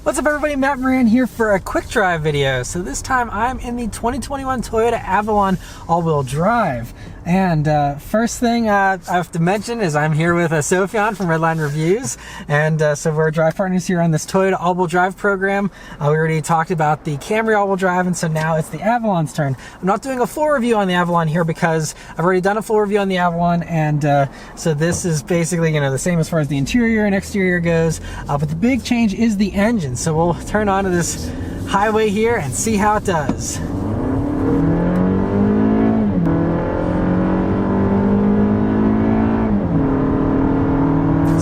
What's up everybody, Matt Maran here for a quick drive video. So this time I'm in the 2021 Toyota Avalon all-wheel drive. And first thing I have to mention is I'm here with Sophion from Redline Reviews. And so we're drive partners here on this Toyota all-wheel drive program. We already talked about the Camry all-wheel drive, and so now it's the Avalon's turn. I'm not doing a full review on the Avalon here because I've already done a full review on the Avalon, and so this is basically, you know, the same as far as the interior and exterior goes. But the big change is the engine. So we'll turn onto this highway here and see how it does.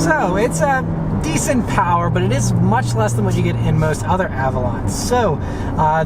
So it's a decent power, but it is much less than what you get in most other Avalons. So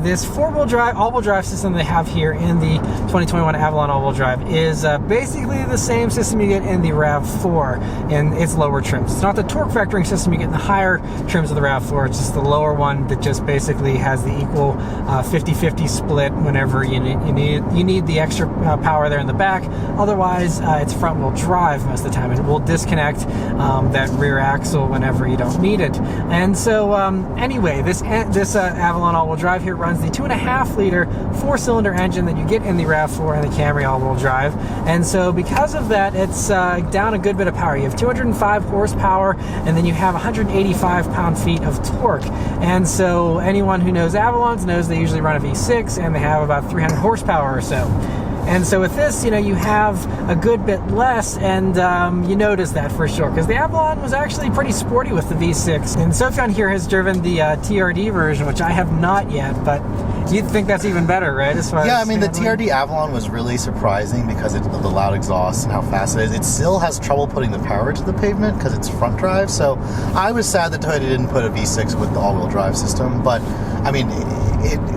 this four-wheel drive, all-wheel drive system they have here in the 2021 Avalon all-wheel drive is basically the same system you get in the RAV4 in its lower trims. It's not the torque vectoring system you get in the higher trims of the RAV4. It's just the lower one that just basically has the equal 50-50 split whenever you need the extra power there in the back. Otherwise, it's front-wheel drive most of the time. It will disconnect that rear axle whenever you don't need it. And so anyway, this Avalon all-wheel drive here runs the 2.5-liter 4-cylinder engine that you get in the RAV4 and the Camry all-wheel drive. And so because of that, it's down a good bit of power. You have 205 horsepower, and then you have 185 pound-feet of torque. And so anyone who knows Avalons knows they usually run a V6, and they have about 300 horsepower or so. And so with this, you know, you have a good bit less, and you notice that for sure, because the Avalon was actually pretty sporty with the V6. And Sophion here has driven the TRD version, which I have not yet, but you'd think that's even better, right? As far yeah, as I mean, the TRD Avalon was really surprising because of the loud exhaust and how fast it is. It still has trouble putting the power to the pavement because it's front drive, so I was sad that Toyota didn't put a V6 with the all-wheel drive system, but I mean,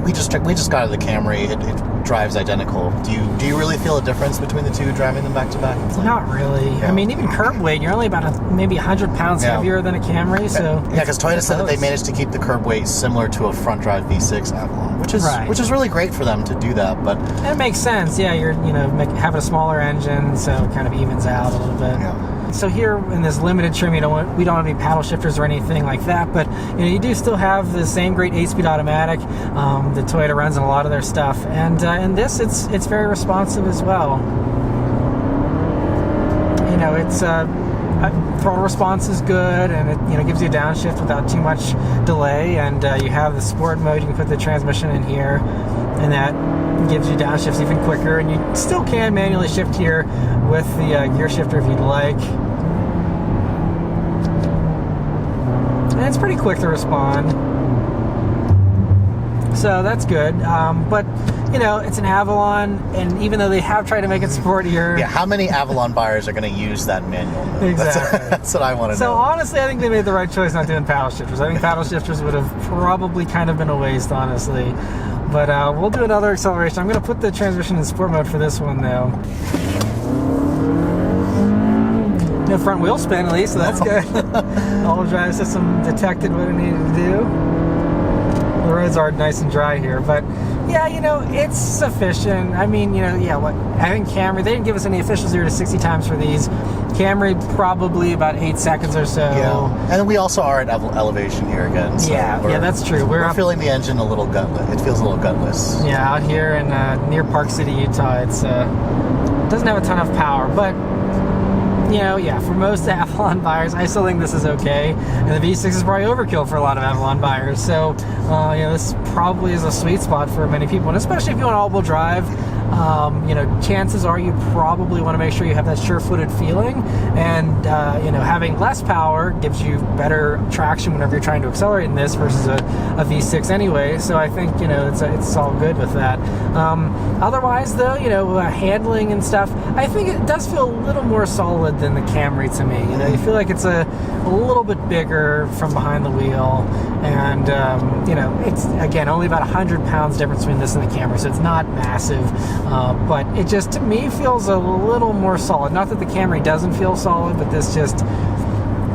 we just got the Camry. It drives identical. Do you really feel a difference between the two driving them back to back? Not really. Yeah. I mean, even curb weight, you're only about maybe 100 pounds heavier than a Camry. So yeah, because Toyota said that they managed to keep the curb weight similar to a front drive V6 Avalon, which is really great for them to do that. But it makes sense. Yeah, you're having a smaller engine, so it kind of evens out a little bit. Yeah. So here in this limited trim, we don't have any paddle shifters or anything like that, but you do still have the same great 8-speed automatic that Toyota runs in a lot of their stuff, and in this it's very responsive as well. You know, it's throttle response is good, and it gives you a downshift without too much delay, and you have the sport mode. You can put the transmission in here, and that gives you downshifts even quicker, and you still can manually shift here with the gear shifter if you'd like. And it's pretty quick to respond, so that's good. But it's an Avalon, and even though they have tried to make it sportier, yeah, how many Avalon buyers are going to use that manual mode? Exactly. That's what I want to know. So honestly, I think they made the right choice not doing paddle shifters. I think paddle shifters would have probably kind of been a waste, honestly. But we'll do another acceleration. I'm going to put the transmission in sport mode for this one, though. No front wheel spin, at least, so that's good. All-wheel drive system detected what it needed to do. The roads are nice and dry here, but yeah, it's sufficient. I mean, I think Camry, they didn't give us any official 0 to 60 times for these. Camry, probably about 8 seconds or so. Yeah, and we also are at elevation here again. So yeah, that's true. We're feeling the engine a little gutless. It feels a little gutless. Yeah, out here in near Park City, Utah, it doesn't have a ton of power, but for most Avalon buyers, I still think this is okay. And the V6 is probably overkill for a lot of Avalon buyers. So, this probably is a sweet spot for many people, and especially if you want all-wheel drive. Chances are you probably want to make sure you have that sure-footed feeling, and having less power gives you better traction whenever you're trying to accelerate in this versus a V6 anyway. So I think it's all good with that. Otherwise, though, handling and stuff, I think it does feel a little more solid than the Camry to me. You feel like it's a little bit bigger from behind the wheel, and it's again only about 100 pounds difference between this and the Camry, so it's not massive. But it just, to me, feels a little more solid. Not that the Camry doesn't feel solid, but this just,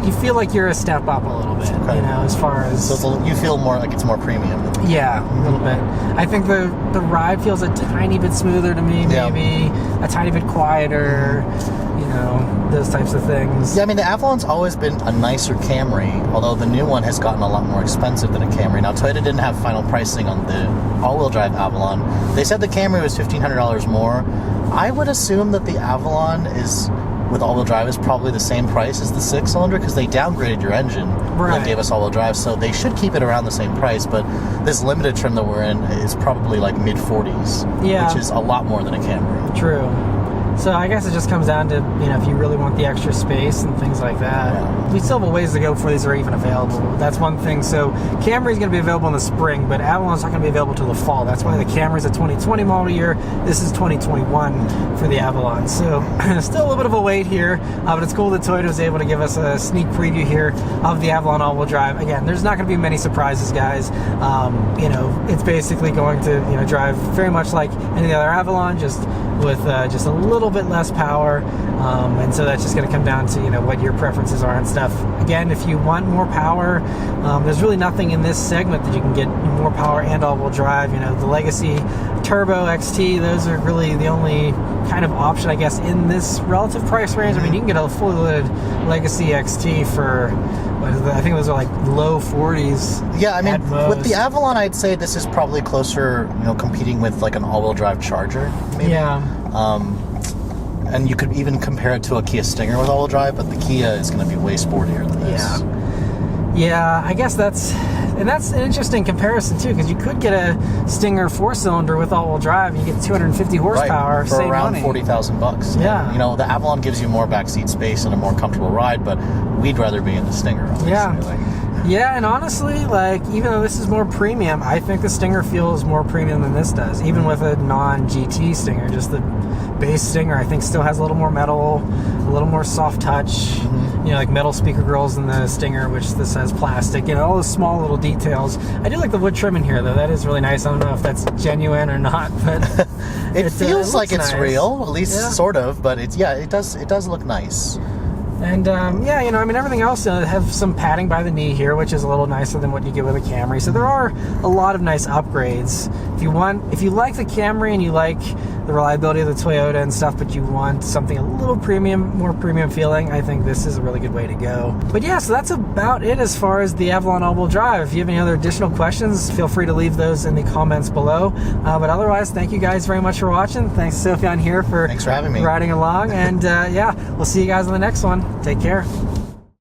you feel like you're a step up a little bit, Okay. you know, as far as... So you feel more like it's more premium. Yeah, a little bit. I think the ride feels a tiny bit smoother to me, maybe a tiny bit quieter, you know, those types of things. Yeah, I mean, the Avalon's always been a nicer Camry, although the new one has gotten a lot more expensive than a Camry. Now, Toyota didn't have final pricing on the all-wheel drive Avalon. They said the Camry was $1,500 more. I would assume that the Avalon is... with all-wheel drive is probably the same price as the six-cylinder because they downgraded your engine and gave us all-wheel drive, so they should keep it around the same price. But this limited trim that we're in is probably like mid-40s, which is a lot more than a Camry. True. So I guess it just comes down to, you know, if you really want the extra space and things like that. Yeah. We still have a ways to go before these are even available. That's one thing. So Camry's going to be available in the spring, but Avalon's not going to be available till the fall. That's why the Camry's a 2020 model year. This is 2021 for the Avalon. So still a little bit of a wait here, but it's cool that Toyota was able to give us a sneak preview here of the Avalon all-wheel drive. Again, there's not going to be many surprises, guys. You know, it's basically going to, you know, drive very much like any other Avalon, just with just a little bit less power, and so that's just going to come down to, you know, what your preferences are and stuff. Again, if you want more power, there's really nothing in this segment that you can get more power and all-wheel drive. You know, the Legacy Turbo XT, those are really the only kind of option, I guess, in this relative price range. I mean, you can get a fully loaded Legacy XT for, I think those are like low 40s. Yeah, I mean, with the Avalon, I'd say this is probably closer, you know, competing with like an all-wheel drive Charger, maybe. Yeah. And you could even compare it to a Kia Stinger with all-wheel drive, but the Kia is going to be way sportier than this. Yeah, I guess that's an interesting comparison too, because you could get a Stinger 4-cylinder with all-wheel drive, and you get 250 horsepower, for same around money. $40,000. Yeah. You know, the Avalon gives you more backseat space and a more comfortable ride, but we'd rather be in the Stinger, obviously. Yeah, and honestly, like, even though this is more premium, I think the Stinger feels more premium than this does, even with a non-GT Stinger. Just the base Stinger, I think, still has a little more metal, a little more soft touch, you know, like metal speaker grills in the Stinger, which this has plastic, you know, all those small little details. I do like the wood trim in here, though. That is really nice. I don't know if that's genuine or not, but it feels like it's nice. real, at least sort of, but it's, it does look nice. And yeah, you know, I mean, everything else have some padding by the knee here, which is a little nicer than what you get with a Camry. So there are a lot of nice upgrades. If you like the Camry and you like the reliability of the Toyota and stuff, but you want something a little premium, more premium feeling, I think this is a really good way to go. But yeah, so that's about it as far as the Avalon all-wheel drive. If you have any other additional questions, feel free to leave those in the comments below. But otherwise, thank you guys very much for watching. Thanks, Sophie, on here thanks for having me, riding along. And yeah, we'll see you guys on the next one. Take care.